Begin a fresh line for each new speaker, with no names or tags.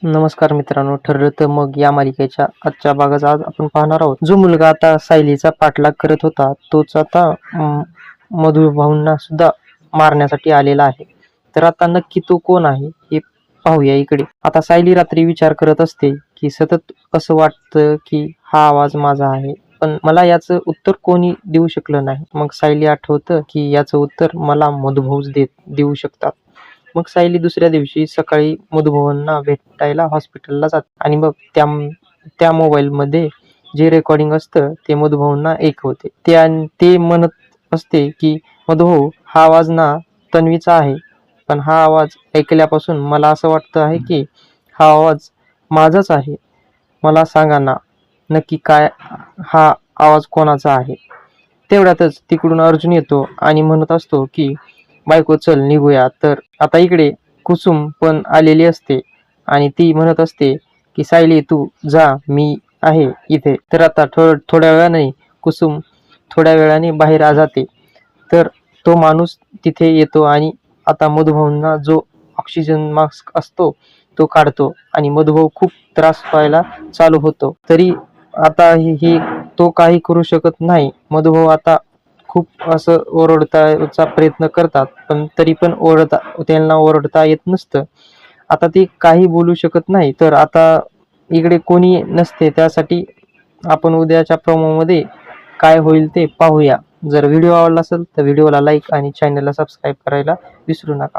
नमस्कार मित्रांनो, ठरलं तर मग या मालिकेच्या आजच्या भागाचा आज आपण पाहणार आहोत. जो मुलगा आता सायलीचा पाठलाग करत होता तोच आता मधुभाऊंना सुद्धा मारण्यासाठी आलेला आहे. तर आता नक्की तो कोण आहे हे पाहूया. इकडे आता सायली रात्री विचार करत असते की सतत असं वाटतं की हा आवाज माझा आहे, पण मला याचं उत्तर कोणी देऊ शकलं नाही. मग सायली आठवतं की याचं उत्तर मला मधुभाऊच देऊ शकतात. मग सायली दुसऱ्या दिवशी सकाळी मधुभाऊंना भेटायला हॉस्पिटलला जाते आणि मग त्या मोबाईलमध्ये जे रेकॉर्डिंग असतं ते मधुभाऊंना ऐकवते. ते म्हणत असते की मधुभाऊ, हा आवाज ना तन्वीचा आहे, पण हा आवाज ऐकल्यापासून मला असं वाटतं आहे की हा आवाज माझाच आहे. मला सांगा ना, नक्की काय हा आवाज कोणाचा आहे? तेवढ्यातच तिकडून अर्जुन येतो आणि म्हणत असतो की बायको चल निघूया. तर आता इकडे कुसुम पण आलेली असते आणि ती म्हणत असते की सायली तू जा, मी आहे इथे. तर आता थोड्या वेळाने कुसुम थोड्या वेळाने बाहेर जाते. तर तो माणूस तिथे येतो आणि आता मधुभाऊंना जो ऑक्सिजन मास्क असतो तो काढतो आणि मधुभाऊ खूप त्रास व्हायला चालू होतो. तरी आता ही तो काही करू शकत नाही. मधुभाऊ आता खूप असं ओरडण्याचा प्रयत्न करतात, पण तरी पण त्यांना ओरडता येत नसतं. आता ते काही बोलू शकत नाही. तर आता इकडे कोणी नसते, त्यासाठी आपण उद्याच्या प्रोमोमध्ये काय होईल ते पाहूया. जर व्हिडिओ आवडला असेल तर व्हिडिओला लाईक आणि चॅनलला सबस्क्राईब करायला विसरू नका.